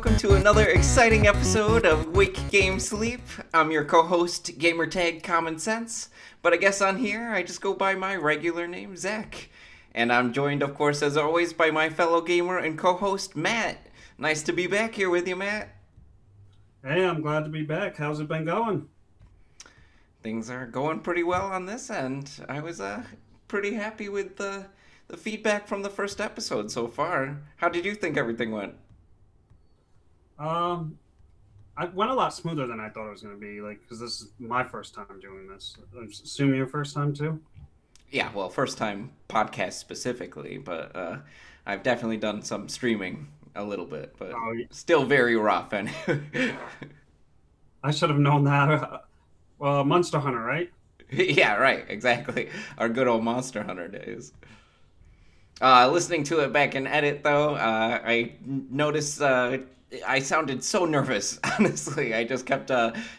welcome to another exciting episode of Wake Game Sleep. I'm your co-host, Gamertag Common Sense, but I guess on here I just go by my regular name, Zach. And I'm joined, of course, as always, by my fellow gamer and co-host, Matt. Nice to be back here with you, Matt. Hey, I'm glad to be back. How's it been going? Things are going pretty well on this end. I was pretty happy with the feedback from the first episode so far. How did you think everything went? Um, I went a lot smoother than I thought it was going to be, like, because this is my first time doing this. I assume your first time too? Yeah, well, first time podcast specifically, but I've definitely done some streaming a little bit, but Oh, still very rough. And I should have known that. Well, Monster Hunter, right? yeah, right, exactly. Our good old Monster Hunter days. Listening to it back in edit, though, I noticed I sounded so nervous. Honestly, I just kept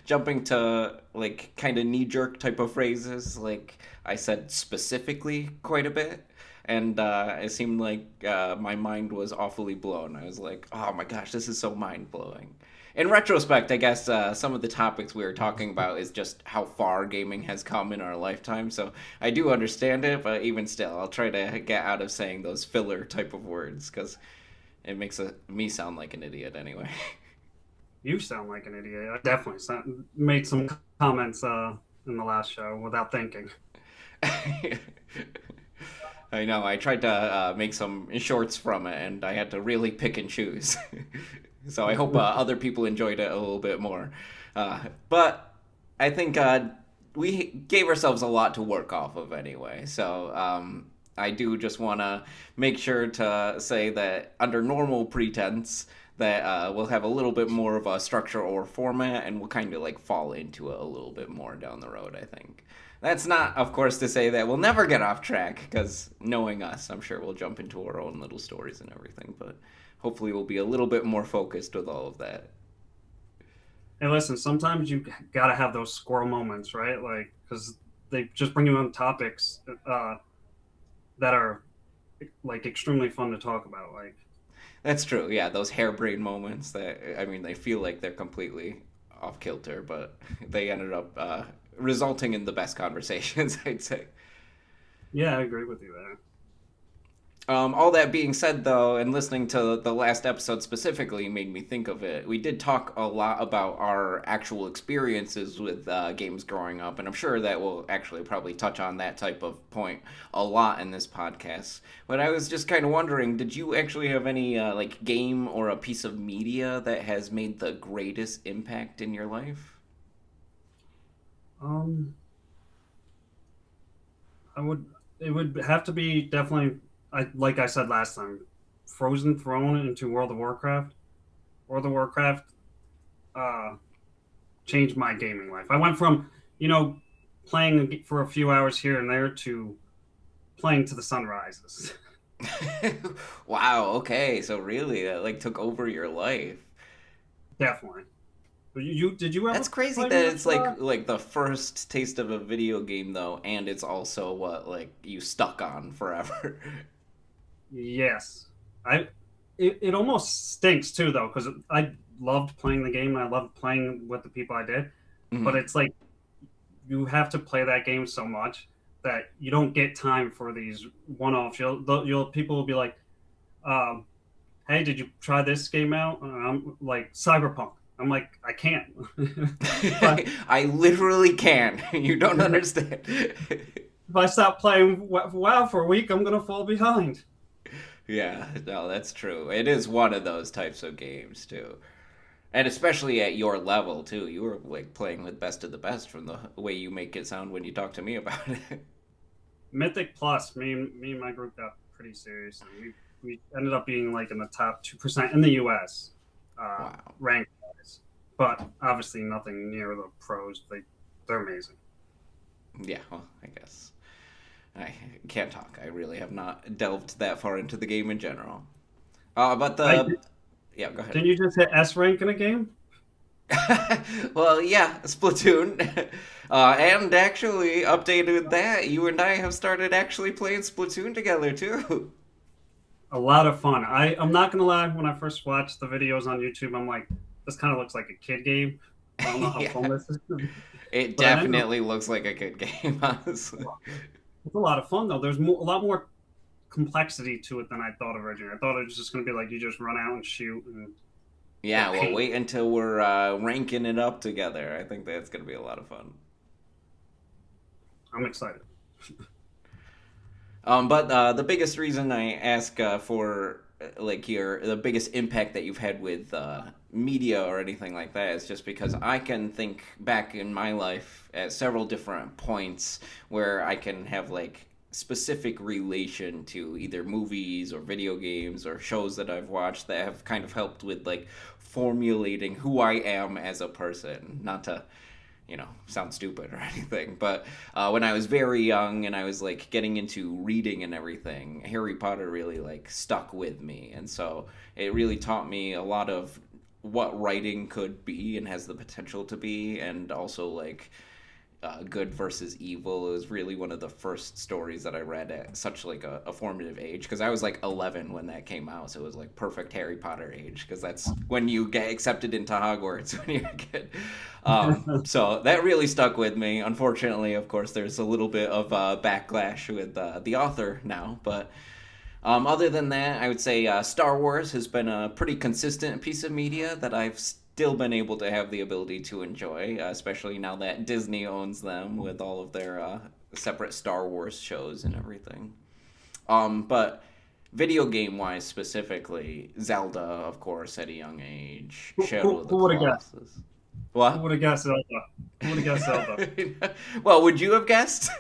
jumping to like kind of knee jerk type of phrases. Like I said specifically quite a bit, and it seemed like my mind was awfully blown. I was like, "Oh my gosh, this is so mind blowing." In retrospect, I guess some of the topics we were talking about is just how far gaming has come in our lifetime. So I do understand it, but even still, I'll try to get out of saying those filler type of words because it makes me sound like an idiot anyway. You sound like an idiot. I definitely made some comments in the last show without thinking. I know. I tried to make some shorts from it, and I had to really pick and choose. So I hope other people enjoyed it a little bit more. But I think we gave ourselves a lot to work off of anyway. So I do just want to make sure to say that under normal pretense, that we'll have a little bit more of a structure or format, and we'll kind of like fall into it a little bit more down the road, I think. That's not, of course, to say that we'll never get off track, because knowing us, I'm sure we'll jump into our own little stories and everything, but hopefully we'll be a little bit more focused with all of that. Hey, listen, sometimes you got to have those squirrel moments, right? Like, because they just bring you on topics that are like extremely fun to talk about. Like, That's true, yeah, those harebrained moments that, I mean, they feel like they're completely off kilter, but they ended up resulting in the best conversations, I'd say. yeah, I agree with you there. All that being said, though, and listening to the last episode specifically made me think of it. We did talk a lot about our actual experiences with games growing up, and I'm sure that we'll actually probably touch on that type of point a lot in this podcast. But I was just kind of wondering, did you actually have any like game or a piece of media that has made the greatest impact in your life? Um, I would. It would have to be definitely. I like I said last time, Frozen Throne into World of Warcraft. World of Warcraft uh, changed my gaming life. I went from you know playing for a few hours here and there to playing to the sun rises. Wow, okay, so really that like took over your life. Definitely. But you did you ever That's crazy play that much? it's like the first taste of a video game though, and it's also what like you stuck on forever. Yes. I. It almost stinks too though because I loved playing the game and I loved playing with the people I did, but Hmm. it's like you have to play that game so much that you don't get time for these one-offs. You'll people will be like, um, "Hey, did you try this game out?" And I'm like, "Cyberpunk." I'm like, "I can't." But I literally can. You don't understand. if I stop playing WoW for a week, I'm gonna fall behind. Yeah, no, that's true. It is one of those types of games too. And especially at your level too. You were like playing with best of the best from the way you make it sound when you talk to me about it. Mythic Plus, me and my group got pretty serious, and we ended up being like in the top 2% in the U.S. Wow. Rank wise, but obviously nothing near the pros. They're amazing. Yeah, well, I guess. I can't talk. I really have not delved that far into the game in general. But I the yeah, go ahead. Didn't you just hit S rank in a game? Well, yeah, Splatoon, and actually updated that you and I have started actually playing Splatoon together too. a lot of fun. I'm not gonna lie. When I first watched the videos on YouTube, I'm like, this kind of looks like a kid game. I don't know how fun Yeah, this is, it but it ended up definitely looks like a good game, honestly. it's a lot of fun though. There's a lot more complexity to it than I thought originally. I thought it was just gonna be like you just run out and shoot and or Yeah, well, paint. wait until we're ranking it up together. I think that's gonna be a lot of fun. I'm excited. But the biggest reason I ask for like your the biggest impact that you've had with media or anything like that is just because I can think back in my life at several different points where I can have like specific relation to either movies or video games or shows that I've watched that have kind of helped with like formulating who I am as a person. Not to sound stupid or anything. But when I was very young and I was like getting into reading and everything, Harry Potter really like stuck with me, and so it really taught me a lot of what writing could be and has the potential to be, and also like good versus evil. It was really one of the first stories that I read at such like a formative age because I was like 11 when that came out, so it was like perfect Harry Potter age because that's when you get accepted into Hogwarts when you're a kid. So that really stuck with me. Unfortunately, of course, there's a little bit of backlash with the author now, but other than that, I would say Star Wars has been a pretty consistent piece of media that I've still been able to have the ability to enjoy, especially now that Disney owns them with all of their separate Star Wars shows and everything. But video game wise, specifically, Zelda, of course, at a young age, Shadow of the Who would have guessed? Colossus. Who What? would have guessed Zelda? Who would have guessed Zelda? Well, would you have guessed?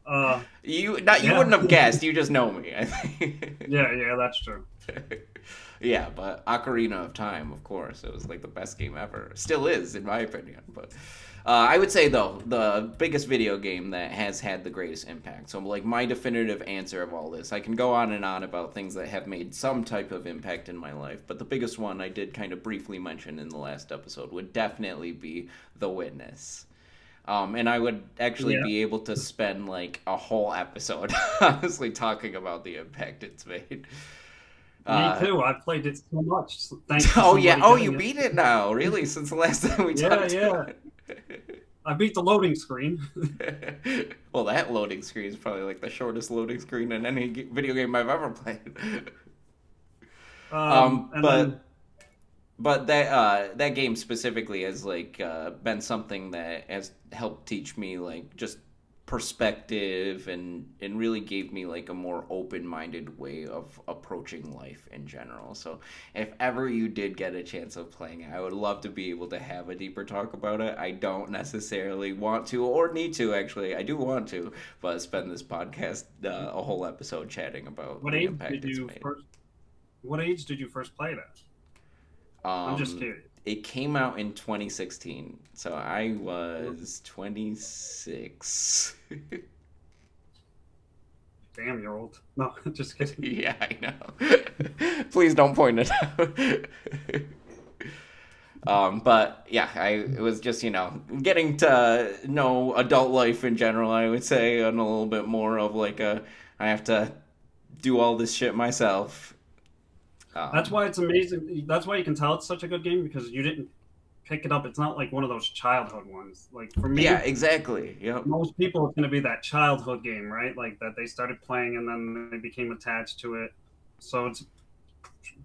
Uh, You yeah, wouldn't have guessed. You just know me, I think. yeah, that's true. Yeah, but Ocarina of Time, of course, it was like the best game ever. Still is, in my opinion. But I would say though the biggest video game that has had the greatest impact. So like my definitive answer of all this, I can go on and on about things that have made some type of impact in my life, but the biggest one I did kind of briefly mention in the last episode would definitely be The Witness. And I would actually Yeah, be able to spend like a whole episode honestly talking about the impact it's made. me Uh, too. I played it so much thanks to oh yeah, somebody oh you getting it. beat it now, really? Since the last time we Yeah, talked yeah. about I beat the loading screen. it. Well, that loading screen is probably like the shortest loading screen in any video game I've ever played. um, And then but but that game specifically has like been something that has helped teach me like just perspective and really gave me like a more open-minded way of approaching life in general. So if ever you did get a chance of playing it, I would love to be able to have a deeper talk about it. I don't necessarily want to or need to, actually. I do want to, but spend this podcast a whole episode chatting about what the age impact did it's you made. first? What age did you first play that? I'm just Um, curious. it came out in 2016, so I was 26. Damn, you're old. No, just kidding. Yeah, I know. Please don't point it out. But yeah, it was just getting to know adult life in general. I would say, and a little bit more of like I have to do all this shit myself. That's Um, why it's amazing. That's why you can tell it's such a good game because you didn't pick it up. It's not like one of those childhood ones. Like for yeah, me, exactly. Yep. most people it's going to be that childhood game, right? Like that they started playing and then they became attached to it. So it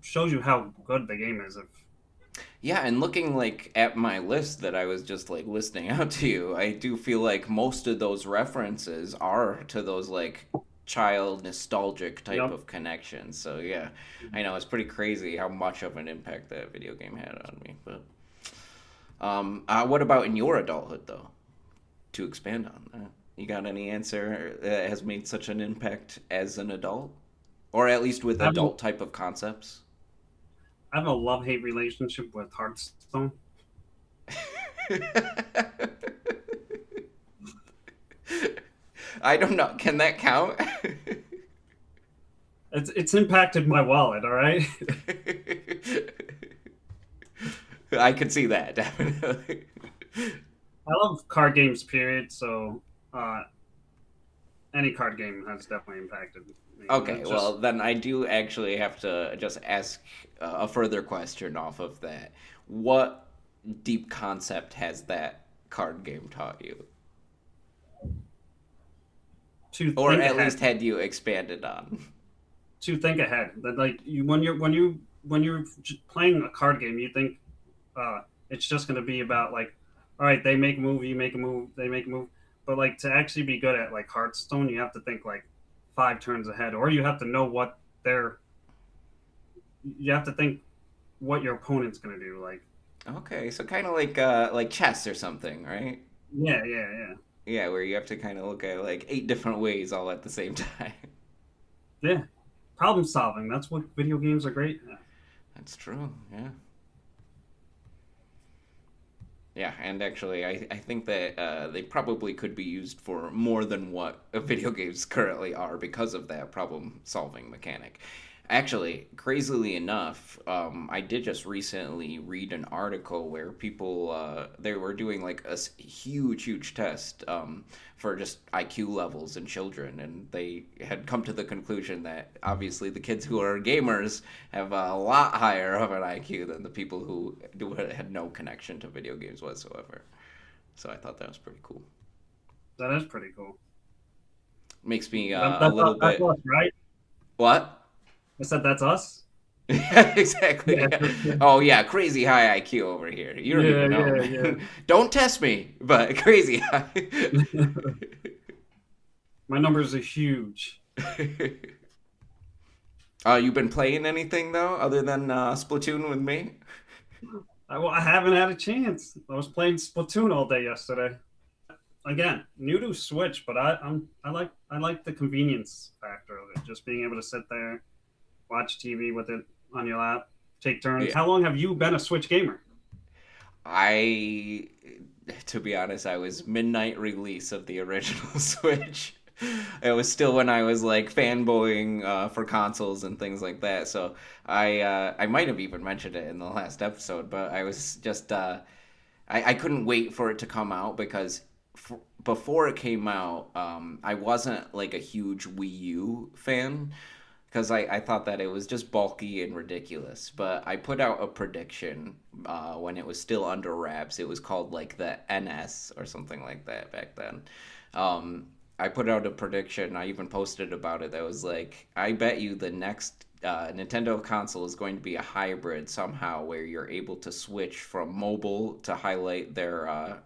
shows you how good the game is. If Yeah, and looking like at my list that I was just like listing out to you, I do feel like most of those references are to those like child nostalgic type yep. of connections. So yeah, I know it's pretty crazy how much of an impact that video game had on me. But what about in your adulthood though? To expand on that, you got any answer that has made such an impact as an adult, or at least with I have a, adult type of concepts? I have a love hate relationship with Hearthstone. I don't know. Can that count? It's impacted my wallet. All right. I could see that definitely. I love card games. Period. So uh, any card game has definitely impacted. I mean, Okay, it's well just then I do actually have to just ask a further question off of that. What deep concept has that card game taught you, to or think at ahead. least had you expanded on? To think ahead. That like you when you're playing a card game, you think it's just going to be about like, all right, they make a move, you make a move, they make a move. But like to actually be good at like Hearthstone, you have to think like 5 turns ahead, or you have to know what they're. You have to think what your opponent's going to do. Like, Okay, so kind of like chess or something, right? yeah, yeah, yeah, Yeah, where you have to kind of look at like eight different ways all at the same time. yeah. Problem solving. That's what video games are great at. That's true. Yeah. Yeah, and actually, I think that they probably could be used for more than what video games currently are because of that problem solving mechanic. Actually, crazily enough, I did just recently read an article where people they were doing like a huge test for just IQ levels in children, and they had come to the conclusion that obviously the kids who are gamers have a lot higher of an IQ than the people who had no connection to video games whatsoever. So I thought that was pretty cool. That is pretty cool. Makes me a That's little that's bit us, right? what? I said that's us. Yeah, Exactly. Oh yeah, crazy high IQ over here. You don't yeah, even know, yeah, man. Don't test me, but crazy high. yeah. My numbers are huge. You been playing anything though, other than Splatoon with me? Well, I haven't had a chance. I was playing Splatoon all day yesterday. Again, new to Switch, but I like the convenience factor of it. Just being able to sit there, watch TV with it on your lap, take turns. Yeah. How long have you been a Switch gamer? I, to be honest, I was midnight release of the original Switch. It was still when I was like fanboying for consoles and things like that. So I might have even mentioned it in the last episode, but I was just I couldn't wait for it to come out because before it came out, I wasn't like a huge Wii U fan because I thought that it was just bulky and ridiculous. But I put out a prediction when it was still under wraps. It was called like the NS or something like that back then. I put out a prediction. I even posted about it. That was like, I bet you the next Nintendo console is going to be a hybrid somehow, where you're able to switch from mobile to highlight their uh,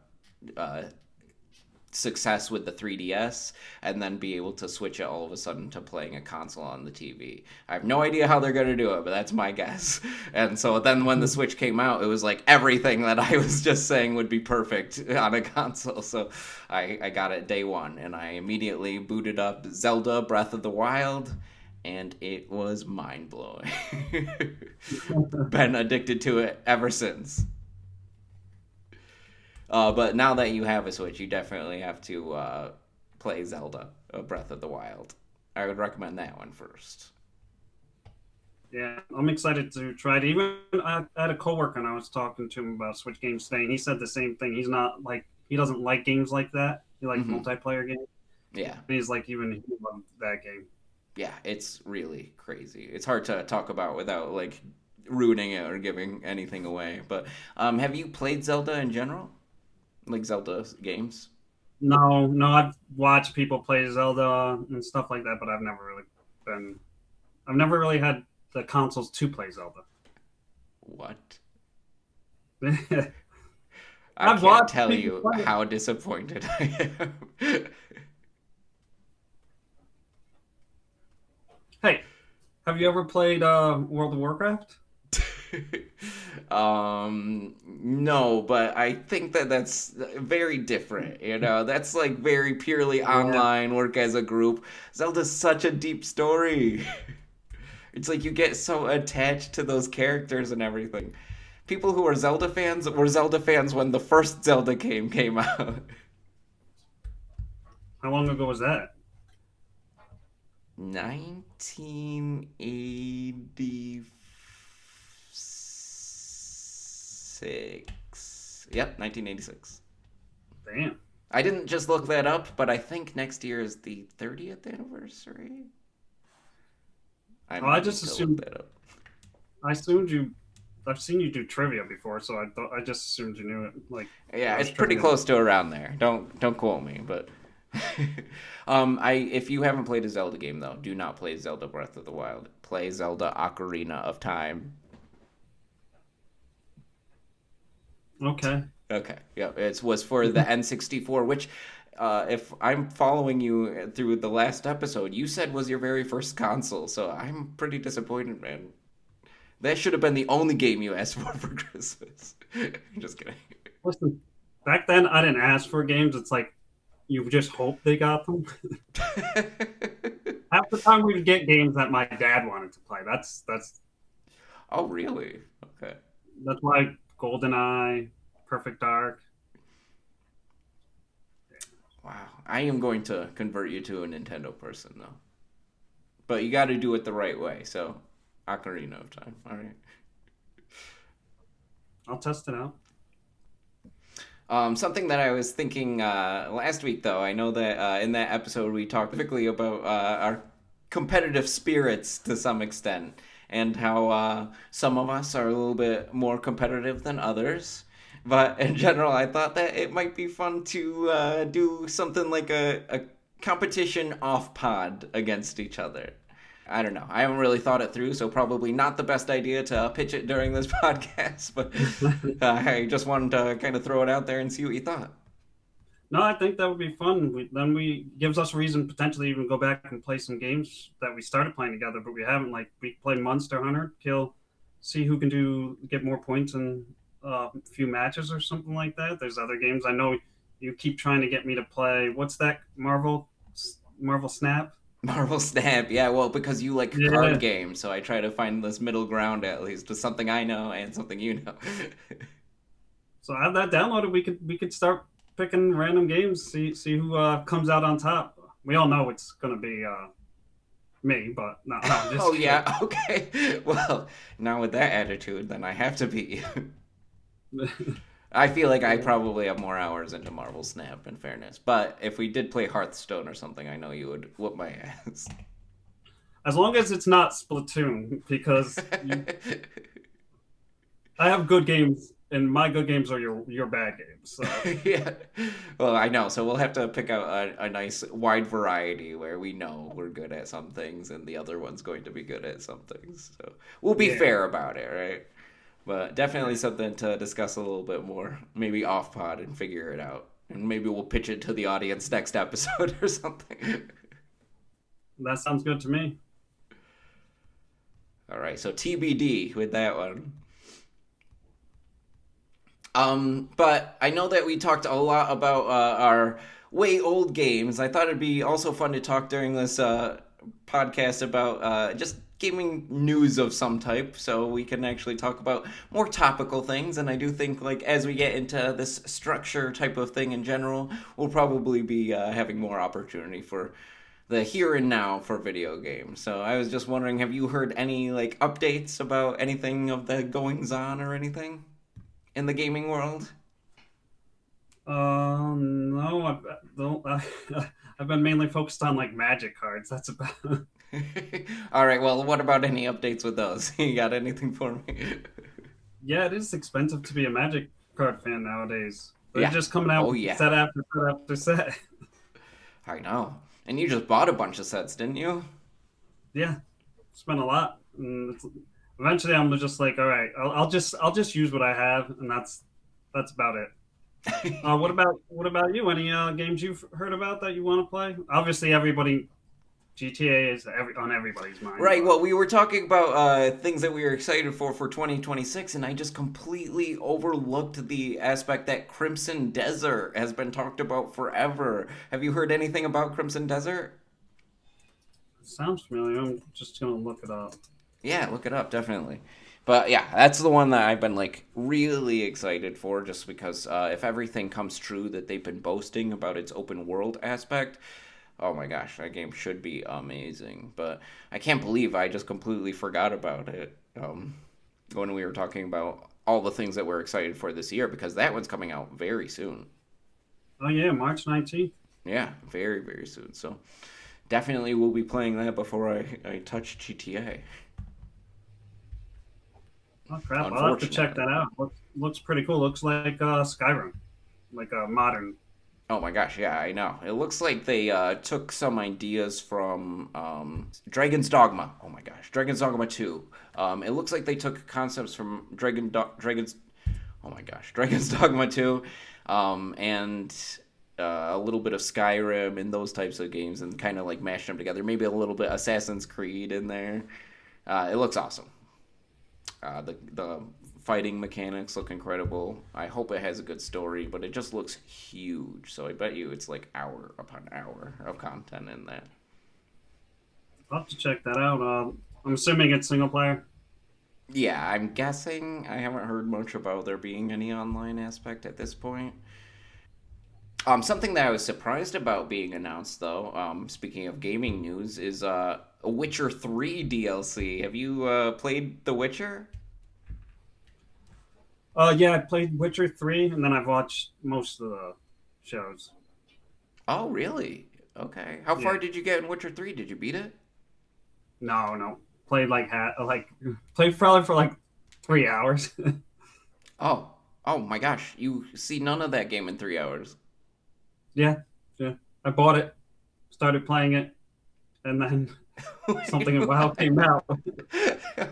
success with the 3DS and then be able to switch it all of a sudden to playing a console on the TV. I have no idea how they're going to do it, but that's my guess. And so then when the Switch came out, it was like everything that I was just saying would be perfect on a console. So I got it day one and I immediately booted up Zelda Breath of the Wild and it was mind blowing. Been addicted to it ever since. But now that you have a Switch, you definitely have to play Zelda: Breath of the Wild. I would recommend that one first. Yeah, I'm excited to try it. Even I had a coworker and I was talking to him about Switch games today, and he said the same thing. He's not like he doesn't like games like that. He likes Hmm. multiplayer games. Yeah, And he's like even he loved that game. yeah, it's really crazy. It's hard to talk about without like ruining it or giving anything away. But have you played Zelda in general? Like Zelda games? No, no, I've watched people play Zelda and stuff like that, but been. I've never really had the consoles to play Zelda. What? I've I can't watched tell people you play it. how disappointed I am. Hey, have you ever played World of Warcraft? No, but I think that that's very different. You know, that's like very purely Yeah, online work as a group. Zelda's such a deep story. It's like you get so attached to those characters and everything. People who are Zelda fans were Zelda fans when the first Zelda game came out. how long ago was that? 1986. Yep, 1986. Damn. I didn't just look that up, but I think next year is the 30th anniversary. I Oh, I might just need to look assumed. that up. I assumed you. I've seen you do trivia before, so I thought I just assumed you knew it. Like Yeah, there it's was pretty trivia. close to around there. Don't quote me, but I if you haven't played a Zelda game though, do not play Zelda Breath of the Wild. Play Zelda Ocarina of Time. Okay. Okay, yeah, it was for the N64, which, if I'm following you through the last episode, you said was your very first console. So I'm pretty disappointed, man. That should have been the only game you asked for Christmas. Just kidding. Listen, back then I didn't ask for games. It's like you just hope they got them. Half the time we would get games that my dad wanted to play. Oh, really? Okay. That's why GoldenEye, Perfect Dark. Wow. I am going to convert you to a Nintendo person, though. But you got to do it the right way. So, Ocarina of Time. All right. I'll test it out. Something that I was thinking last week, though, I know that in that episode we talked specifically about our competitive spirits to some extent, and how some of us are a little bit more competitive than others. But in general, I thought that it might be fun to do something like a competition off pod against each other. I don't know. I haven't really thought it through, so probably not the best idea to pitch it during this podcast. But I just wanted to kind of throw it out there and see what you thought. No, I think that would be fun. Then we gives us a reason potentially even go back and play some games that we started playing together, but we haven't. Like we play Monster Hunter, kill, see who can do get more points in a few matches or something like that. There's other games I know you keep trying to get me to play. What's that Marvel Snap? Marvel Snap, yeah, well, because you like card Yeah. games, so I try to find this middle ground at least with something I know and something you know. So I have that downloaded. We could start picking random games. See who comes out on top. We all know it's gonna be me, but no, I'm Oh, just kidding. yeah, okay. Well, now with that attitude, then I have to beat you. I feel like I probably have more hours into Marvel Snap, in fairness. But if we did play Hearthstone or something, I know you would whoop my ass. As long as it's not Splatoon, because I have good games, and my good games are your bad games. So Yeah. Well, I know. So we'll have to pick out a nice wide variety where we know we're good at some things and the other one's going to be good at some things. So we'll be yeah, fair about it, right? But definitely something to discuss a little bit more, maybe off pod and figure it out. And maybe we'll pitch it to the audience next episode or something. that sounds good to me. All right. So TBD with that one. But I know that we talked a lot about our way old games. I thought it'd be also fun to talk during this podcast about just gaming news of some type, so we can actually talk about more topical things. And I do think, like, as we get into this structure type of thing in general, we'll probably be having more opportunity for the here and now for video games. So I was just wondering, have you heard any like updates about anything of the goings on or anything in the gaming world? No, don't. I've been mainly focused on like Magic cards. That's about. All right, well, what about any updates with those? You got anything for me? Yeah, it is expensive to be a Magic card fan nowadays. They're Yeah. just coming out Oh, with yeah. set after set after set. I know. And you just bought a bunch of sets, didn't you? Yeah, spent a lot. And eventually, I'm just like, all right, I'll just use what I have, and that's about it. What about you? Any games you've heard about that you want to play? Obviously, everybody GTA is on everybody's mind, Right, but well, we were talking about things that we were excited for 2026, and I just completely overlooked the aspect that Crimson Desert has been talked about forever. Have you heard anything about Crimson Desert? it sounds familiar. I'm just gonna look it up. Yeah, look it up, definitely. But yeah, that's the one that I've been like really excited for, just because if everything comes true that they've been boasting about its open world aspect, oh my gosh, that game should be amazing. But I can't believe I just completely forgot about it when we were talking about all the things that we're excited for this year, because that one's coming out very soon. Oh yeah, March 19th. Yeah, very, very soon. So Definitely will be playing that before I touch GTA. Oh crap! I'll have to check Unfortunately. that out. Looks pretty cool. Looks like Skyrim, like a modern. Oh my gosh, yeah, I know. It looks like they took some ideas from Dragon's Dogma. Oh my gosh, Dragon's Dogma 2. It looks like they took concepts from Dragon's. Oh my gosh, Dragon's Dogma 2, and a little bit of Skyrim and those types of games, and kind of like mashed them together. Maybe a little bit Assassin's Creed in there. It looks awesome. The fighting mechanics look incredible. I hope it has a good story, but it just looks huge. So I bet you it's like hour upon hour of content in that. I'll have to check that out. I'm assuming it's single player. Yeah, I'm guessing. I haven't heard much about there being any online aspect at this point. Something that I was surprised about being announced, though, speaking of gaming news, is a Witcher 3 DLC. Have you played The Witcher? Yeah, I played Witcher 3, and then I've watched most of the shows. Oh, really? Okay. How Yeah, far did you get in Witcher 3? Did you beat it? no, played like played probably for like 3 hours. Oh, oh my gosh! You see none of that game in 3 hours. Yeah, yeah. I bought it, started playing it, and then Wait, something in WoW what? came out.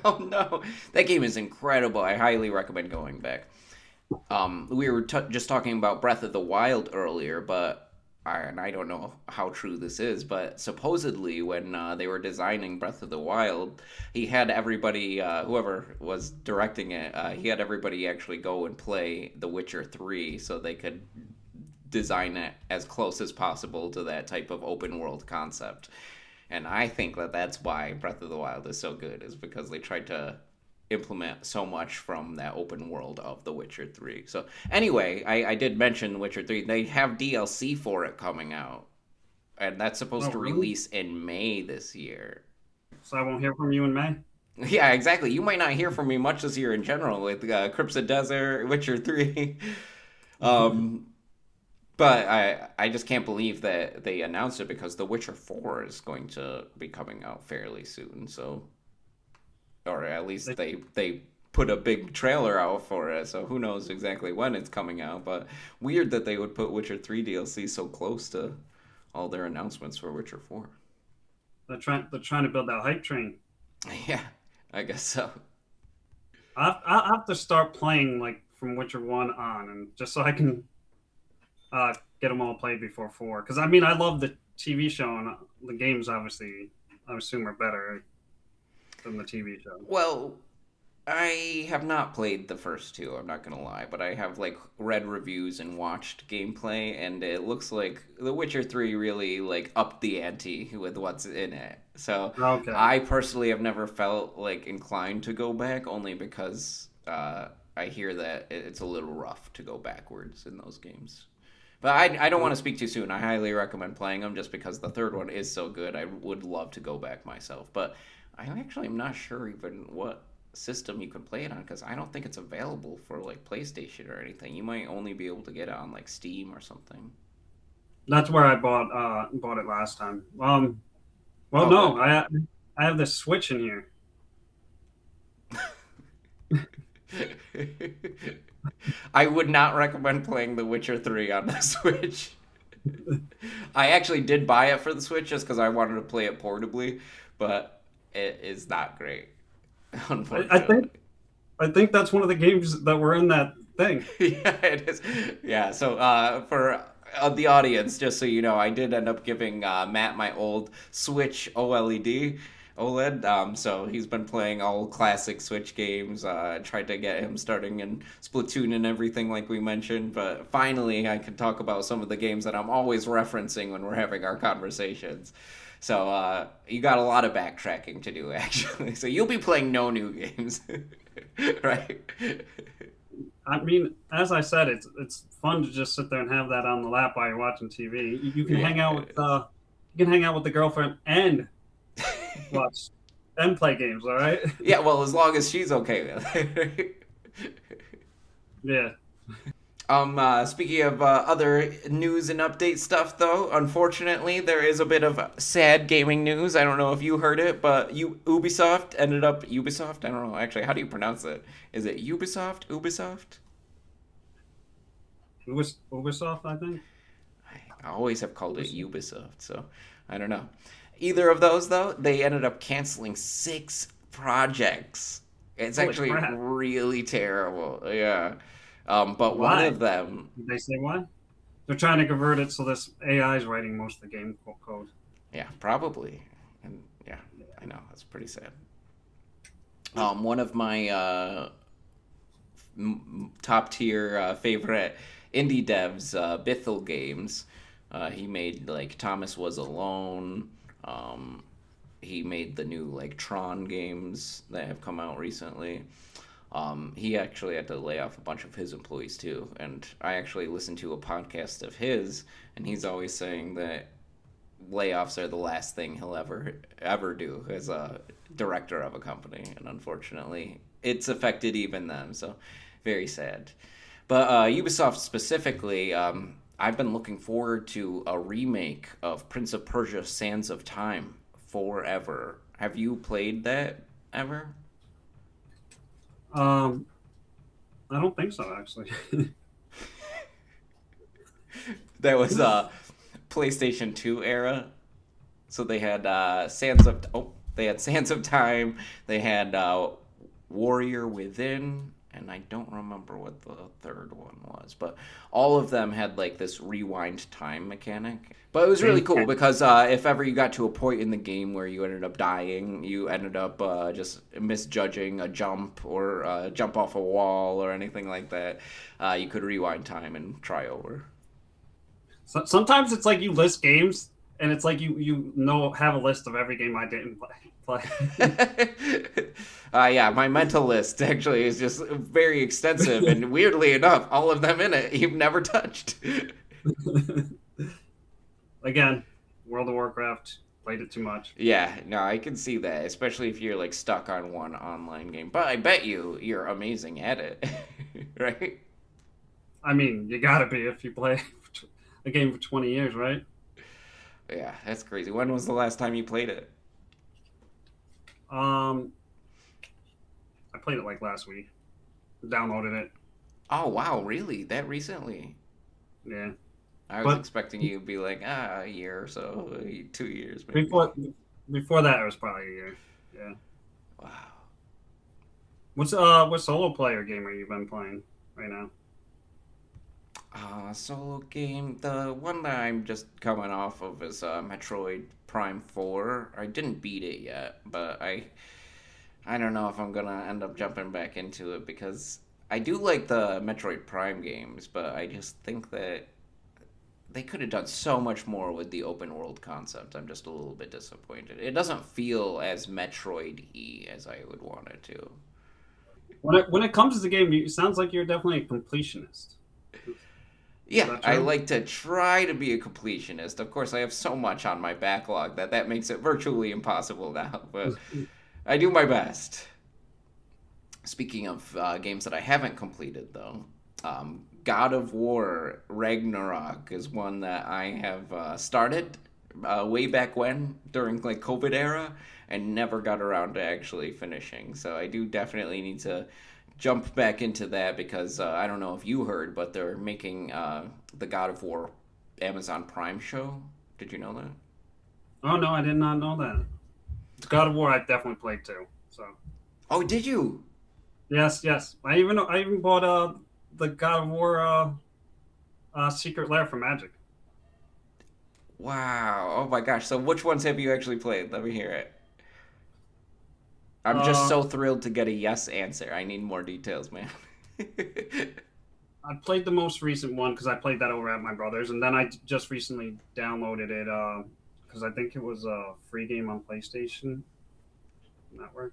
Oh no, that game is incredible. I highly recommend going back. We were just talking about Breath of the Wild earlier, but and I don't know how true this is, but supposedly when they were designing Breath of the Wild, he had everybody, whoever was directing it, he had everybody actually go and play The Witcher 3 so they could design it as close as possible to that type of open world concept. And I think that that's why Breath of the Wild is so good, is because they tried to implement so much from that open world of The Witcher 3. So, anyway, I did mention Witcher 3. They have DLC for it coming out, and that's supposed Oh, to really? release in May this year. So I won't hear from you in May? Yeah, exactly. You might not hear from me much this year in general with Crypts of Desert, Witcher 3. um, but I just can't believe that they announced it because The Witcher 4 is going to be coming out fairly soon. So, or at least They, they put a big trailer out for it. So who knows exactly when it's coming out? But weird that they would put Witcher 3 DLC so close to all their announcements for Witcher 4. they're trying to build that hype train. Yeah, I guess so. I'll have to start playing like from Witcher 1 on, and just so I can uh, get them all played before 4. Because I mean, I love the TV show, and the games obviously I assume are better than the TV show. Well, I have not played the first two, I'm not gonna lie, but I have like read reviews and watched gameplay, and it looks like The Witcher 3 really like upped the ante with what's in it. So Okay. I personally have never felt like inclined to go back, only because I hear that it's a little rough to go backwards in those games. But I don't want to speak too soon. I highly recommend playing them just because the third one is so good. I would love to go back myself. But I actually am not sure even what system you can play it on because I don't think it's available for like PlayStation or anything. You might only be able to get it on like Steam or something. That's where I bought it last time. Well, Oh, no, good. I have the Switch in here. I would not recommend playing The Witcher 3 on the Switch. I actually did buy it for the Switch just because I wanted to play it portably, but it is not great, I, I unfortunately. think I think that's one of the games that were in that thing. Yeah, it is. Yeah, so for the audience, just so you know, I did end up giving Matt my old Switch OLED. So he's been playing all classic Switch games. Tried to get him starting in Splatoon and everything, like we mentioned. But finally, I can talk about some of the games that I'm always referencing when we're having our conversations. So you got a lot of backtracking to do, actually. So you'll be playing no new games, right? I mean, as I said, it's fun to just sit there and have that on the lap while you're watching TV. You can Yeah, hang out it with is. the girlfriend and watch and play games. All right? Yeah, well, as long as she's okay with it. Yeah. Speaking of other news and update stuff, though, unfortunately, there is a bit of sad gaming news. I don't know if you heard it, but Ubisoft ended up Ubisoft. I don't know actually. How do you pronounce it? Is it Ubisoft? Ubisoft? Ubisoft, I think. I always have called it Ubisoft. Ubisoft, so I don't know. Either of those, though, they ended up canceling 6 projects. It's Holy actually crap! really terrible. Yeah. But one Why? of them, Did they say why? They're trying to convert it so this AI is writing most of the game code. yeah, probably. And yeah, I know. That's pretty sad. One of my top tier favorite indie devs, Bithell Games. He made like Thomas Was Alone. Um, he made the new like Tron games that have come out recently. He actually had to lay off a bunch of his employees too, and I actually listened to a podcast of his, and he's always saying that layoffs are the last thing he'll ever do as a director of a company, and unfortunately, it's affected even them. So, very sad. But Ubisoft specifically, I've been looking forward to a remake of Prince of Persia: Sands of Time forever. Have you played that ever? Um, I don't think so, actually. That was PlayStation 2 era. So they had Sands of Time. They had Warrior Within, and I don't remember what the third one was, but all of them had like this rewind time mechanic. But it was really James, cool because if ever you got to a point in the game where you ended up dying, you ended up just misjudging a jump or jump off a wall or anything like that, you could rewind time and try over. sometimes it's like you list games, and it's like you know have a list of every game I didn't play. Yeah, my mental list actually is just very extensive, and weirdly enough, all of them in it you've never touched. Again, World of Warcraft played it too much. Yeah, no, I can see that, especially if you're like stuck on one online game. But I bet you're amazing at it, right? I mean, you gotta be if you play a game for 20 years, right? Yeah, that's crazy. When was the last time you played it? Um, I played it like last week. Downloaded it. Oh wow, really? That recently? Yeah, I was but expecting you to be like a year or so, 2 years maybe. before before that, it was probably a year. Yeah. Wow. What solo player gamer you been playing right now? Solo game. The one that I'm just coming off of is Metroid Prime 4. I didn't beat it yet, but I don't know if I'm gonna end up jumping back into it because I do like the Metroid Prime games, but I just think that they could have done so much more with the open world concept. I'm just a little bit disappointed. It doesn't feel as Metroid-y as I would want it to. When it comes to the game, it sounds like you're definitely a completionist. Is Yeah, that I true? like to try to be a completionist. Of course, I have so much on my backlog that makes it virtually impossible now, but I do my best. Speaking of games that I haven't completed, though, God of War Ragnarok is one that I have started way back when during like COVID era and never got around to actually finishing. So I do definitely need to jump back into that because I don't know if you heard, but they're making the God of War Amazon Prime show. Did you know that? Oh no, I did not know that. God of War, I definitely played too. So Oh, did you? yes, yes. I even bought the God of War Secret Lair for Magic. Wow. Oh my gosh. So which ones have you actually played? Let me hear it. I'm just Uh, so thrilled to get a yes answer. I need more details, man. I played the most recent one because I played that over at my brother's, and then I just recently downloaded it because I think it was a free game on PlayStation Network.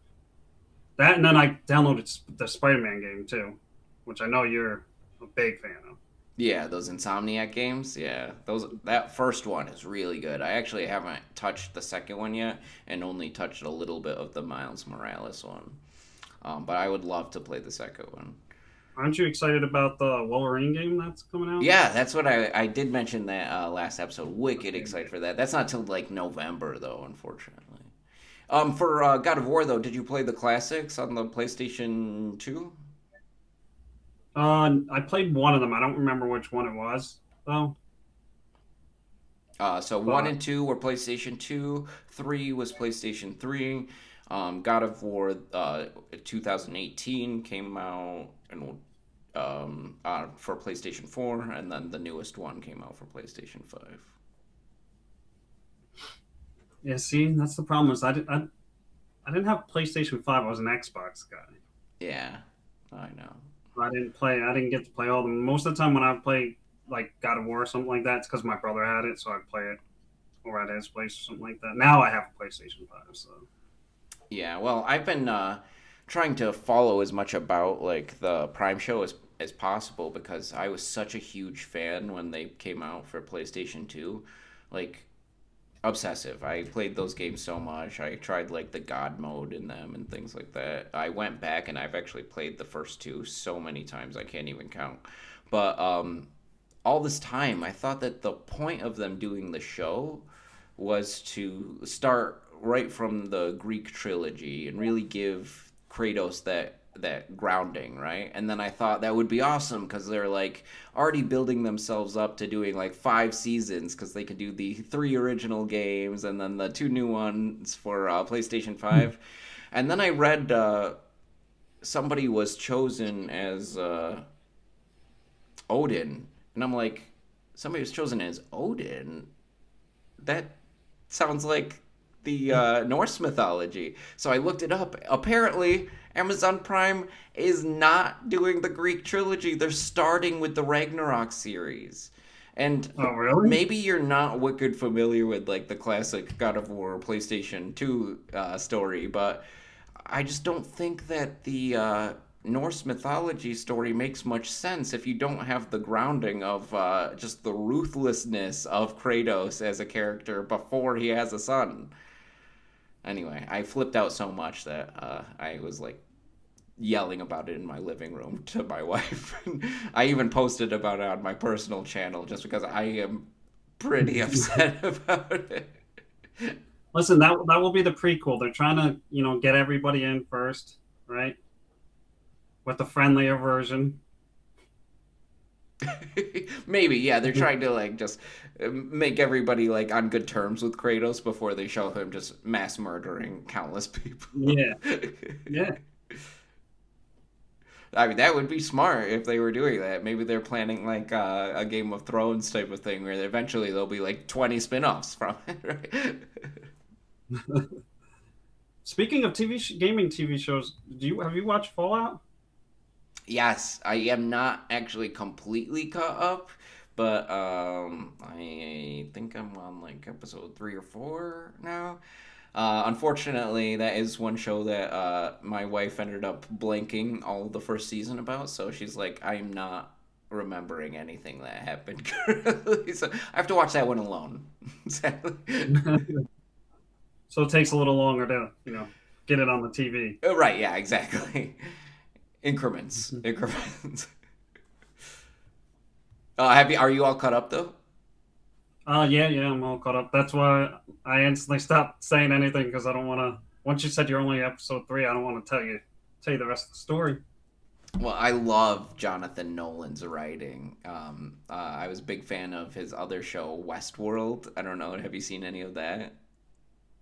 That, and then I downloaded the Spider-Man game too, which I know you're a big fan of. Yeah, those Insomniac games. Yeah, those that first one is really good. I actually haven't touched the second one yet, and only touched a little bit of the Miles Morales one. But I would love to play the second one. Aren't you excited about the Wolverine game that's coming out? Yeah, that's what I did mention that last episode. Wicked Okay. excited for that. That's not till like November though, unfortunately. For God of War though, did you play the classics on the PlayStation 2? I played one of them. I don't remember which one it was though. So one But and two were PlayStation 2, three was PlayStation 3. God of War 2018 came out and for PlayStation 4, and then the newest one came out for PlayStation 5. yeah, see, that's the problem. Is I didn't have PlayStation 5. I was an Xbox guy. Yeah, I know. I didn't play. I didn't get to play all of them. Most of the time when I play like God of War or something like that, it's because my brother had it, so I'd play it or at his place or something like that. Now I have a PlayStation 5, so Yeah, well, I've been trying to follow as much about like the Prime show as possible because I was such a huge fan when they came out for PlayStation 2. Like obsessive. I played those games so much. I tried like the God mode in them and things like that. I went back and I've actually played the first two so many times I can't even count. But all this time I thought that the point of them doing the show was to start right from the Greek trilogy and really give Kratos that grounding, right? And then I thought that would be awesome because they're like already building themselves up to doing like 5 seasons because they could do the three original games and then the two new ones for PlayStation 5. And then I read somebody was chosen as Odin, and I'm like, somebody was chosen as Odin? That sounds like the Norse mythology. So I looked it up. Apparently, Amazon Prime is not doing the Greek trilogy. They're starting with the Ragnarok series. And oh really? maybe you're not wicked familiar with like the classic God of War PlayStation 2 story, but I just don't think that the Norse mythology story makes much sense if you don't have the grounding of just the ruthlessness of Kratos as a character before he has a son. Anyway, I flipped out so much that I was like yelling about it in my living room to my wife. I even posted about it on my personal channel just because I am pretty upset about it. Listen, that will be the prequel. They're trying to get everybody in first, right? With the friendlier version. Maybe, yeah, they're trying to like just make everybody like on good terms with Kratos before they show him just mass murdering countless people. Yeah, yeah. I mean, that would be smart if they were doing that. Maybe they're planning like a Game of Thrones type of thing where eventually there'll be like 20 spin-offs from it, right? Speaking of gaming TV shows, do you have you watched Fallout? Yes, I am not actually completely caught up, but I think I'm on like episode 3 or 4 now. Unfortunately, that is one show that my wife ended up blanking all of the first season about, so she's like, I'm not remembering anything that happened currently, so I have to watch that one alone, sadly. So it takes a little longer to get it on the TV. Right, yeah, exactly. Increments, increments. Have you? Are you all caught up though? Yeah, yeah, I'm all caught up. That's why I instantly stopped saying anything because I don't want to. Once you said you're only episode 3, I don't want to tell you the rest of the story. Well, I love Jonathan Nolan's writing. I was a big fan of his other show, Westworld. I don't know. Have you seen any of that?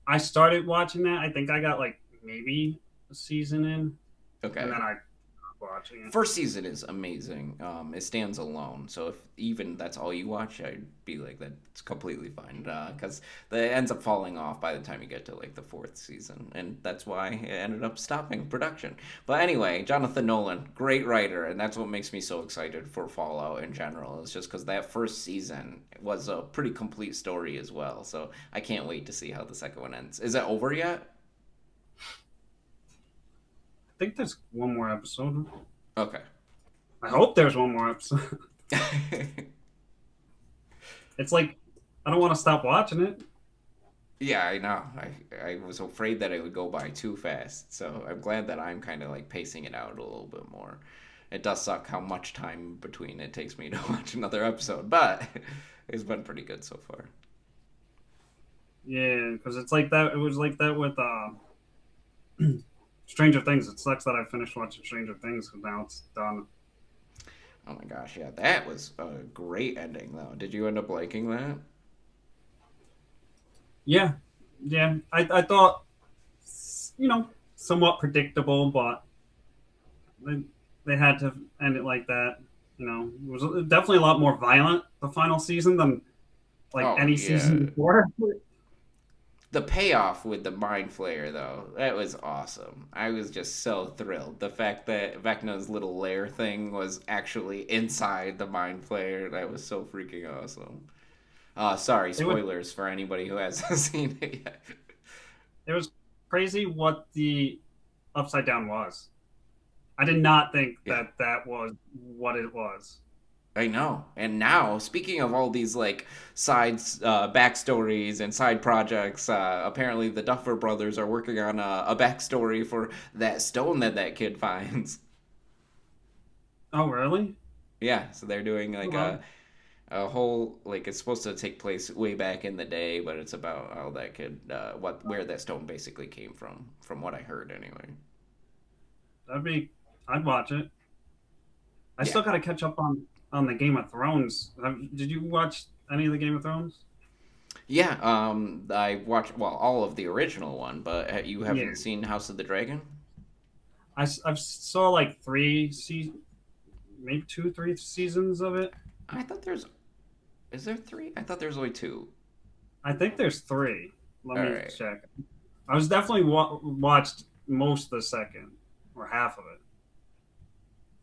I started watching that. I think I got like maybe a season in, and Okay. then I stopped watching it. First season is amazing. It stands alone. So if even that's all you watch, I'd be like, that's completely fine. Because it ends up falling off by the time you get to like the fourth season, and that's why it ended up stopping production. But anyway, Jonathan Nolan, great writer, and that's what makes me so excited for Fallout in general. It's just because that first season was a pretty complete story as well. So I can't wait to see how the second one ends. Is it over yet? I think there's one more episode. Okay. I hope there's one more episode. It's like I don't want to stop watching it. Yeah, I know. I was afraid that it would go by too fast. So I'm glad that I'm kind of like pacing it out a little bit more. It does suck how much time between it takes me to watch another episode, but it's been pretty good so far. Yeah, because it's like that. It was like that with Stranger Things. It sucks that I finished watching Stranger Things because now it's done. Oh my gosh, yeah, that was a great ending though. Did you end up liking that? Yeah, yeah. I thought, somewhat predictable, but they, they had to end it like that. It was definitely a lot more violent the final season than like Oh any season yeah. before. The payoff with the mind flayer though, that was awesome. I was just so thrilled. The fact that Vecna's little lair thing was actually inside the mind flayer, that was so freaking awesome. Sorry, It was spoilers for anybody who hasn't seen it yet. it was crazy what the upside down was. I did not think Yeah. that that was what it was. I know. And now, speaking of all these like sides, backstories and side projects, apparently the Duffer Brothers are working on a backstory for that stone that kid finds. Oh, really? Yeah, so they're doing like Well, a whole like it's supposed to take place way back in the day, but it's about how that kid, where that stone basically came from what I heard anyway. that'd be. I'd watch it. I Yeah. still got to catch up on the Game of Thrones. Did you watch any of the Game of Thrones? Yeah, I watched well all of the original one, but you Yeah, haven't seen House of the Dragon? I've saw like maybe two, three seasons of it. I thought there's is there three? I thought there's only two. I think there's three. Let All me right. check. I was definitely watched most of the second or half of it.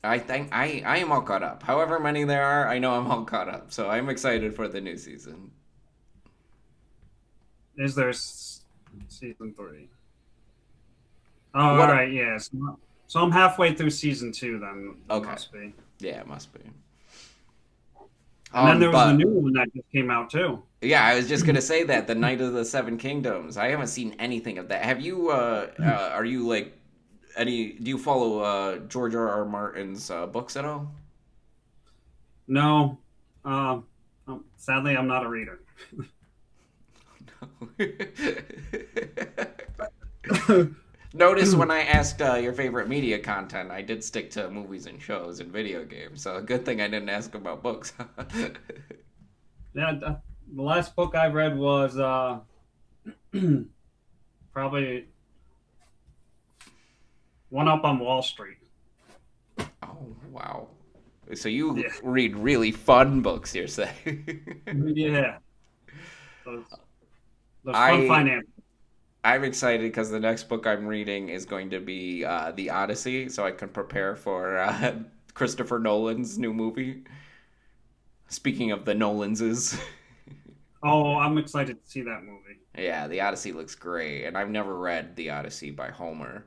I think I am all caught up. However many there are, I know I'm all caught up. So I'm excited for the new season. Is there season three? Oh, all What? right, yeah. So I'm halfway through season two. Then it Okay. must be. Yeah, it must be. And then there was the But new one that just came out too. yeah, I was just gonna say that the Night of the Seven Kingdoms. I haven't seen anything of that. Have you? Are you like any? Do you follow George R. R. Martin's books at all? No, uh, sadly, I'm not a reader. Notice when I asked your favorite media content, I did stick to movies and shows and video games. So good thing I didn't ask about books. Yeah, the last book I read was probably One Up on Wall Street. Oh wow! So you Yeah, read really fun books, you're saying? yeah. Those fun I finance. I'm excited because the next book I'm reading is going to be the Odyssey, so I can prepare for Christopher Nolan's new movie. Speaking of the Nolanses, Oh, I'm excited to see that movie. yeah, the Odyssey looks great, and I've never read the Odyssey by Homer,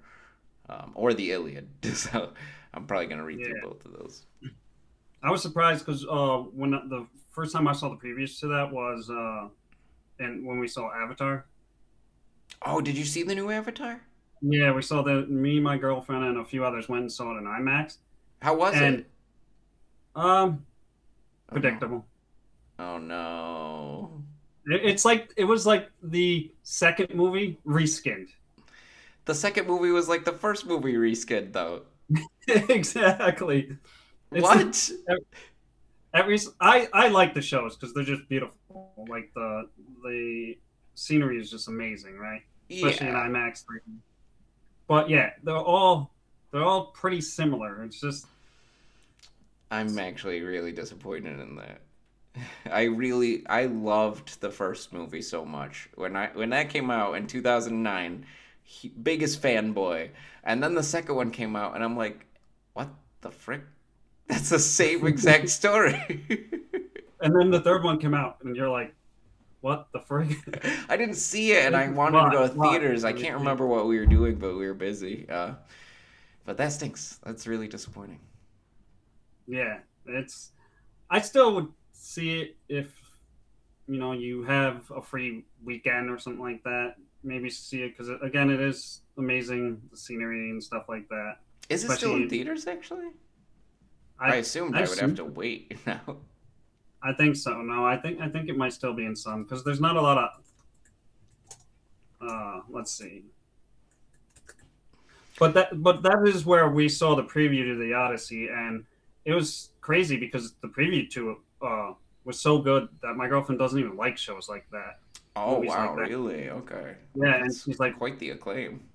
or the Iliad, so I'm probably gonna read through Yeah, both of those. I was surprised because when the first time I saw the previews to that was and when we saw Avatar. Oh, did you see the new Avatar? Yeah, we saw the me, my girlfriend, and a few others went and saw it in IMAX, How was and it? um, Oh no! predictable. Oh no! It's like it was like the second movie reskinned. The second movie was like the first movie reskinned, though. Exactly. It's What? every I like the shows because they're just beautiful. Like the scenery is just amazing, right? Especially in Yeah, IMAX 3D. But yeah, they're all pretty similar. It's just I'm actually really disappointed in that. I loved the first movie so much when that came out in 2009. Biggest fanboy, and then the second one came out, and I'm like, what the frick? That's the same exact story. and then the third one came out, and you're like, what the frick? I didn't see it, and I wanted to Why? go to Why? theaters. I can't remember what we were doing, but we were busy. But that stinks. That's really disappointing. Yeah, it's. I still would see it if you have a free weekend or something like that. Maybe see it because again, it is amazing the scenery and stuff like that. Is it still in Especially, theaters, actually? I I assumed I I would have assume to wait now. I think so. No, I think it might still be in some because there's not a lot of. Let's see. But that is where we saw the preview to the Odyssey, and it was crazy because the preview to it was so good that my girlfriend doesn't even like shows like that, Oh, movies wow, like that. really? Okay. Yeah, and That's quite the acclaim.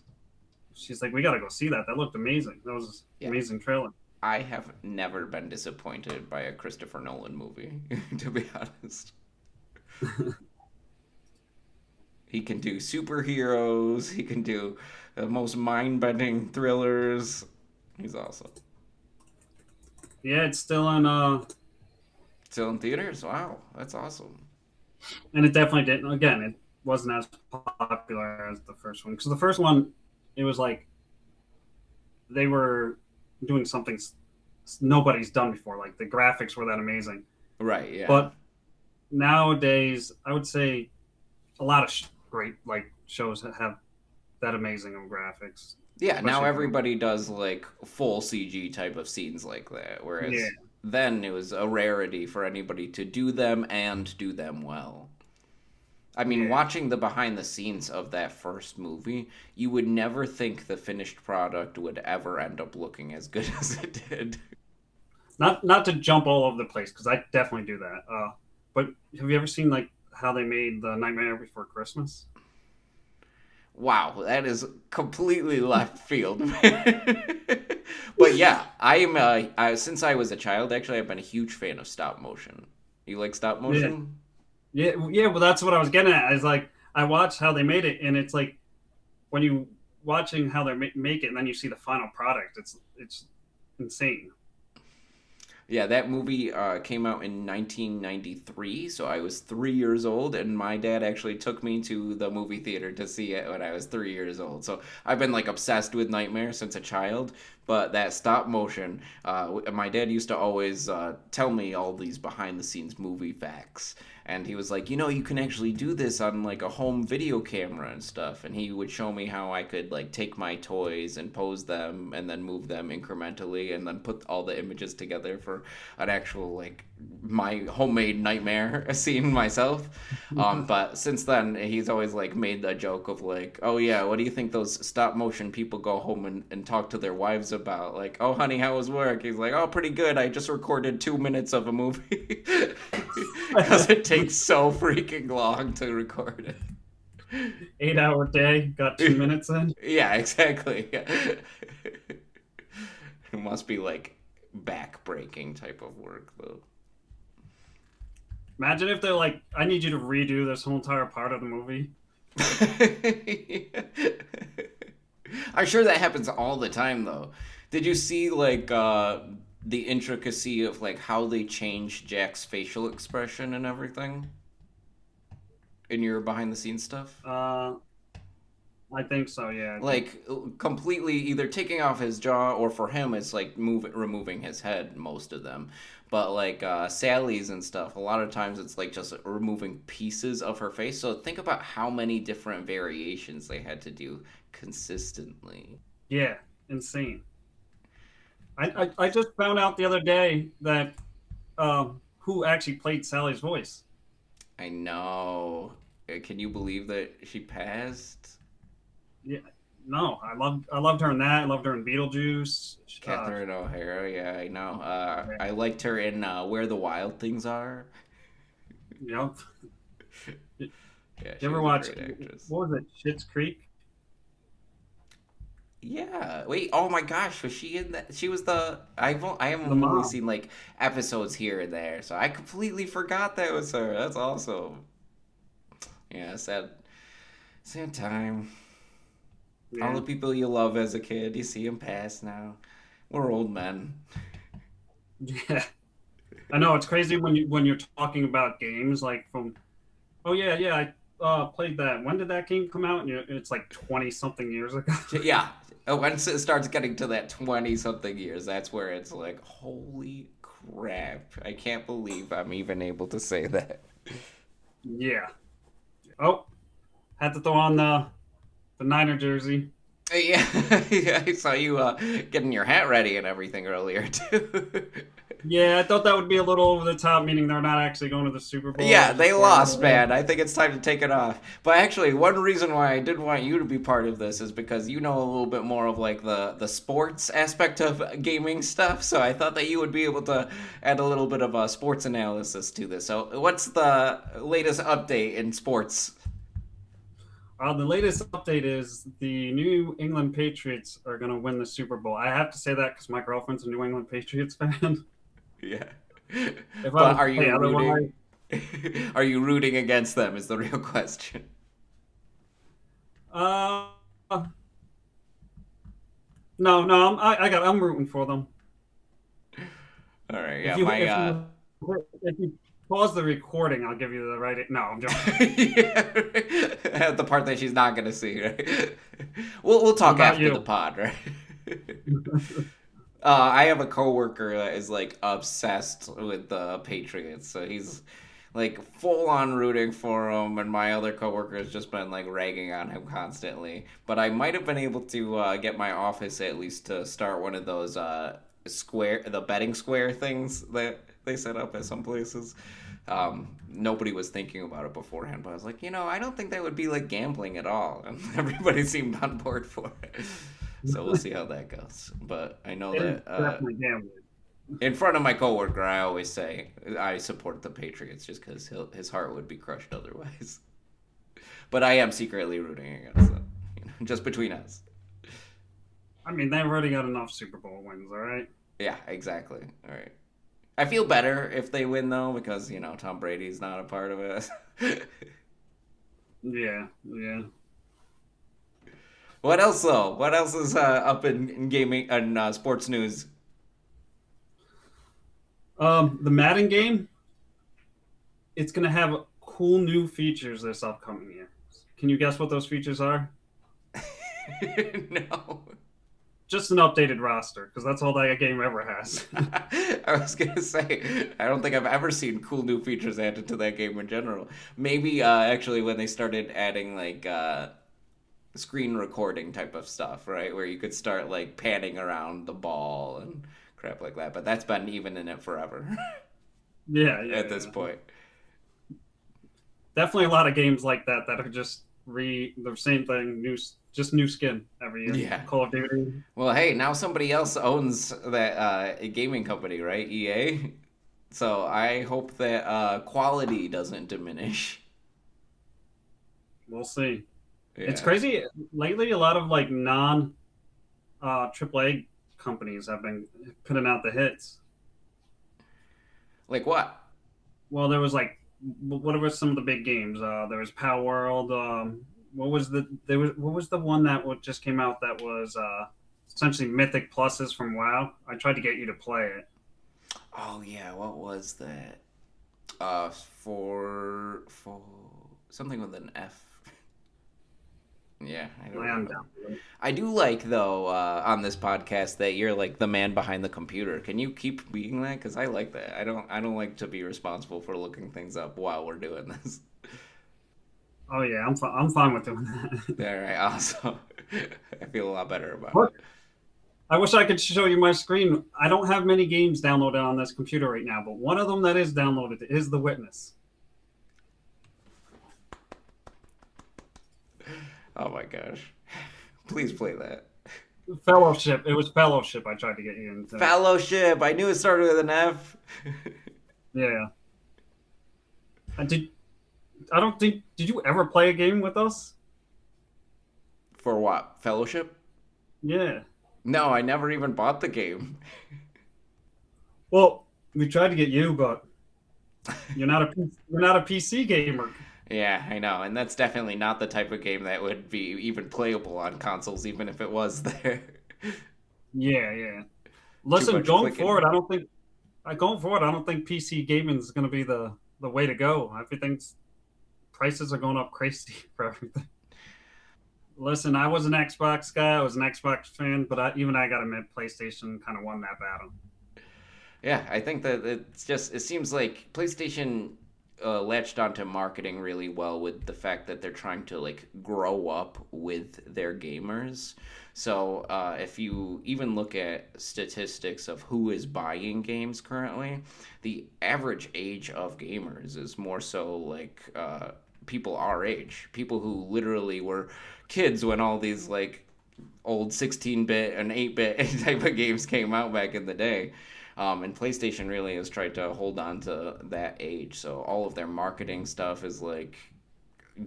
she's like, we gotta go see that. That looked amazing. That was an Yeah. amazing trailer. I have never been disappointed by a Christopher Nolan movie, to be honest. He can do superheroes, he can do the most mind bending thrillers. He's awesome. Yeah, it's still in. Still in theaters? Wow, that's awesome. And it definitely didn't. Again, it wasn't as popular as the first one because the first one, it was like they were doing something nobody's done before. Like the graphics were that amazing. Right, yeah. But nowadays, I would say a lot of great like shows have that amazing of graphics, Yeah, now especially for movies. everybody does like full CG type of scenes like that, Yeah, whereas then it was a rarity for anybody to do them and do them well. I mean, yeah. watching the behind the scenes of that first movie, you would never think the finished product would ever end up looking as good as it did. Not to jump all over the place because I definitely do that. But have you ever seen like how they made the Nightmare Before Christmas? Wow, that is completely left field. But yeah, since I was a child, actually, I've been a huge fan of stop motion. You like stop Yeah, motion? yeah, yeah. Well, that's what I was getting at. Is like I watched how they made it, and it's like when you watching how they make it, and then you see the final product. It's insane. Yeah, that movie came out in 1993, so I was 3 years old, and my dad actually took me to the movie theater to see it when I was 3 years old. So I've been like obsessed with Nightmare since a child. But that stop motion, my dad used to always tell me all these behind the scenes movie facts. And he was like, you can actually do this on like a home video camera and stuff. And he would show me how I could like take my toys and pose them and then move them incrementally and then put all the images together for an actual like my homemade nightmare scene myself. But since then, he's always like made a joke of like, oh yeah, what do you think those stop motion people go home and talk to their wives about? Like, oh honey, how was work? He's like, oh pretty good. I just recorded 2 minutes of a movie because it takes so freaking long to record 8 hour day, got it. 2 minutes in. Yeah, exactly. It must be like back-breaking type of work though. Imagine if they're like, I need you to redo this whole entire part of the movie. I'm sure that happens all the time though. Did you see like the intricacy of like how they changed Jack's facial expression and everything in your behind the scenes stuff? Uh, I think so. Yeah. Like completely either taking off his jaw or for him it's like removing his head most of them, but like Sally's and stuff a lot of times it's like just removing pieces of her face, so think about how many different variations they had to do consistently. Yeah. Insane. I just found out the other day that who actually played Sally's voice. I know. Can you believe that she passed? Yeah. No, I loved her in that. I loved her in Beetlejuice. Catherine O'Hara, yeah, I know. I liked her in Where the Wild Things Are. you know, you Yeah, she ever was a watch great actress. what was it? Schitt's Creek. Yeah. Wait. Oh my gosh. Was she in that? She was the. I The haven't only mom. seen like episodes here and there, so I completely forgot that was her. That's awesome. Yeah. Sad. Sad time. All Yeah. the people you love as a kid, you see them pass now. We're old men. Yeah. I know it's crazy when you're talking about games like from. Oh yeah, yeah. I played that. When did that game come out? And it's like 20 something years ago. Yeah. Once it starts getting to that 20 something years, that's where it's like, holy crap. I can't believe I'm even able to say that. Yeah. Oh, had to throw on the Niner jersey. Yeah, yeah, I saw you getting your hat ready and everything earlier too. Yeah, I thought that would be a little over the top, meaning they're not actually going to the Super Bowl. I Yeah, was they just worried lost, about man. I think it's time to take it off. But actually, one reason why I did want you to be part of this is because you know a little bit more of like the sports aspect of gaming stuff. So I thought that you would be able to add a little bit of a sports analysis to this. So what's the latest update in sports? The latest update is the New England Patriots are going to win the Super Bowl. I have to say that because my girlfriend's a New England Patriots fan. Yeah. If I But was are to say you otherwise, rooting? Are you rooting against them? Is the real question. uh, no, no, I'm rooting for them. All right. If Yeah. you My if you if you pause the recording, I'll give you the right. No, I'm joking. yeah, the part that she's not gonna see, right? We'll What talk about after the you? pod, right? I have a coworker that is like obsessed with the Patriots, so he's like full on rooting for him, and my other coworker has just been like ragging on him constantly. But I might have been able to get my office at least to start one of those the betting square things that they set up at some places. Nobody was thinking about it beforehand, but I was like, I don't think that would be like gambling at all, and everybody seemed on board for it. So we'll see how that goes. But I know It is that definitely gambling. in front of my coworker, I always say I support the Patriots just because his heart would be crushed otherwise. But I am secretly rooting against them, just between us. I mean, they've already got enough Super Bowl wins, all right? Yeah, exactly. All right. I feel better if they win though because Tom Brady's not a part of it. Yeah, yeah. What else though? What else is up in gaming and sports news? The Madden game, it's gonna have cool new features this upcoming year. Can you guess what those features are? No. Just an updated roster, because that's all that game ever has. I was gonna say I don't think I've ever seen cool new features added to that game in general. Maybe actually when they started adding like screen recording type of stuff, right, where you could start like panning around the ball and crap like that. But that's been even in it forever Yeah, yeah, at this yeah. point. Definitely a lot of games like that that are just the same thing, just new skin every year. Yeah. Call of Duty. Well, hey, now somebody else owns that gaming company, right? EA. So I hope that quality doesn't diminish. We'll see. It's Yeah. crazy. Lately, a lot of like non AAA companies have been putting out the hits. Like what? Well, there was like what were some of the big games? There was Power World. What was the one that just came out that was essentially Mythic Pluses from WoW? I tried to get you to play it. Oh yeah, what was that? For something with an F. Yeah, I don't I am remember. down for it. I do like though on this podcast that you're like the man behind the computer. Can you keep being that? Because I like that. I don't like to be responsible for looking things up while we're doing this. Oh yeah, I'm fine with doing that. All right, awesome. I feel a lot better about What? it. I wish I could show you my screen. I don't have many games downloaded on this computer right now, but one of them that is downloaded is The Witness. Oh my gosh. Please play that. Fellowship. It was Fellowship I tried to get you into. Fellowship. I knew it started with an F. Yeah. I did. I don't think. Did you ever play a game with us? For what? Fellowship? Yeah. No, I never even bought the game. Well, we tried to get you, but you're not a PC gamer. Yeah, I know, and that's definitely not the type of game that would be even playable on consoles, even if it was there. Yeah, yeah. Too Listen, much clicking. going forward, I don't think PC gaming is going to be the way to go. Everything's prices are going up crazy for everything. Listen, I was an Xbox guy. I was an Xbox fan, but even I got to admit, PlayStation kind of won that battle. Yeah, I think that it seems like PlayStation. latched onto marketing really well with the fact that they're trying to like grow up with their gamers. So if you even look at statistics of who is buying games currently, the average age of gamers is more so like people our age, people who literally were kids when all these like old 16-bit and 8-bit type of games came out back in the day. And PlayStation really has tried to hold on to that age. So all of their marketing stuff is like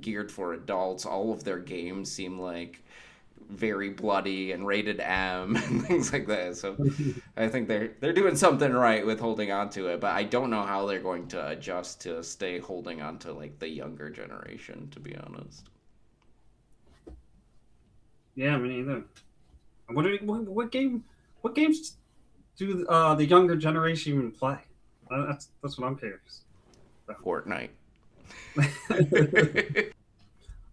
geared for adults. All of their games seem like very bloody and rated M and things like that. So I think they're doing something right with holding on to it, but I don't know how they're going to adjust to stay holding on to like the younger generation, to be honest. Yeah, me neither. What games do the younger generation even play? That's what I'm curious. Fortnite.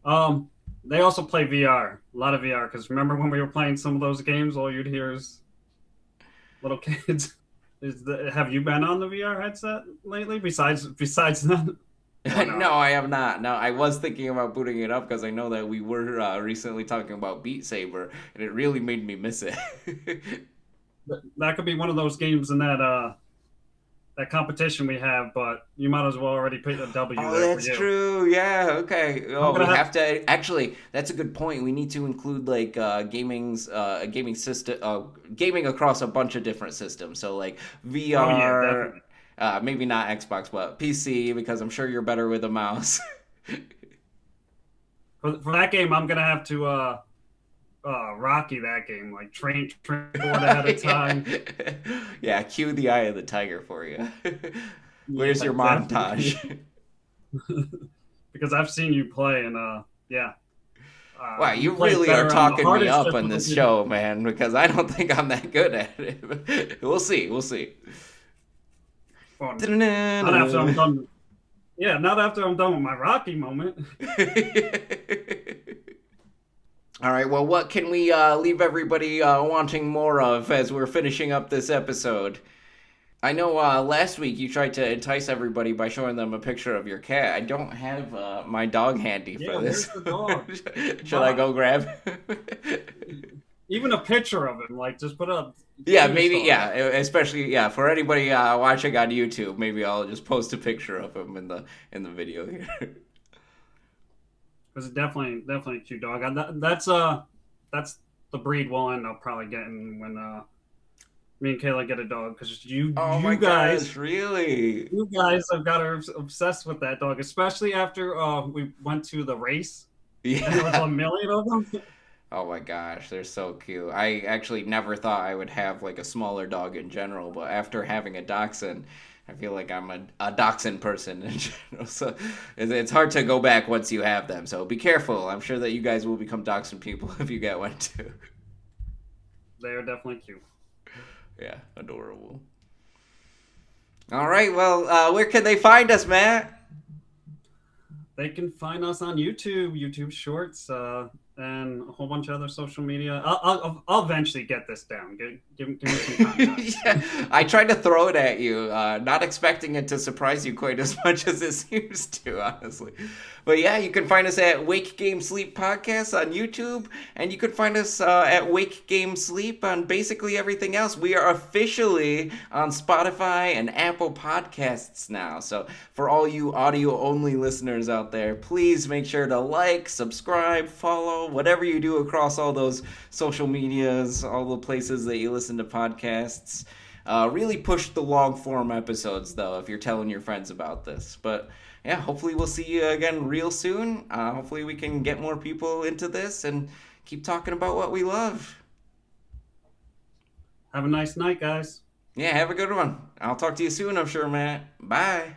um, they also play VR, a lot of VR. Because remember when we were playing some of those games, all you'd hear is little kids. Have you been on the VR headset lately? Besides that, or No, no? I have not. No, I was thinking about booting it up because I know that we were recently talking about Beat Saber, and it really made me miss it. That could be one of those games in that competition we have, but you might as well already put a W Oh, there for that's you. true. Yeah. Okay. I'm Oh, we gonna have. have to actually. That's a good point. We need to include like a gaming system, gaming across a bunch of different systems. So like Oh yeah, VR, definitely. maybe not Xbox, but PC because I'm sure you're better with a mouse. For that game, I'm gonna have to Rocky that game, like train for it ahead of Yeah. time. Yeah. Cue the Eye of the Tiger for you. Yeah, Where's your definitely. montage? Because I've seen you play, and yeah, Wow, you you play really are better on the talking me hardest up on this difficulty. show, man, because I don't think I'm that good at it. We'll see. We'll see. Well, not after I'm done. Yeah, not after I'm done with my Rocky moment. All right, well, what can we leave everybody wanting more of as we're finishing up this episode? I know last week you tried to entice everybody by showing them a picture of your cat. I don't have my dog handy for Yeah, this. where's the dog? Should I But go grab him? even a picture of him, like just put up Yeah, cutest maybe. dog. Yeah, especially yeah for anybody watching on YouTube. Maybe I'll just post a picture of him in the video here. Because it's definitely a cute dog. That's the breed we'll end up probably getting when me and Kayla get a dog. Because you Oh my you gosh, guys really? you guys have got her obsessed with that dog, especially after we went to the race and there was Yeah. a million of them. Oh my gosh, they're so cute. I actually never thought I would have like a smaller dog in general, but after having a dachshund, I feel like I'm a dachshund person in general. So it's hard to go back once you have them. So be careful. I'm sure that you guys will become dachshund people if you get one too. They are definitely cute. Yeah, adorable. All right, well, where can they find us, Matt? They can find us on YouTube Shorts, and a whole bunch of other social media. I'll eventually get this down. Give me some time, guys. Yeah, I tried to throw it at you, not expecting it to surprise you quite as much as it seems to, honestly. But yeah, you can find us at Wake Game Sleep Podcast on YouTube, and you can find us at Wake Game Sleep on basically everything else. We are officially on Spotify and Apple Podcasts now. So for all you audio only listeners out there, please make sure to like, subscribe, follow, whatever you do across all those social medias, all the places that you listen to podcasts. Really push the long form episodes though if you're telling your friends about this. But yeah, hopefully we'll see you again real soon. Hopefully we can get more people into this and keep talking about what we love. Have a nice night, guys. Yeah, have a good one. I'll talk to you soon, I'm sure, Matt. Bye.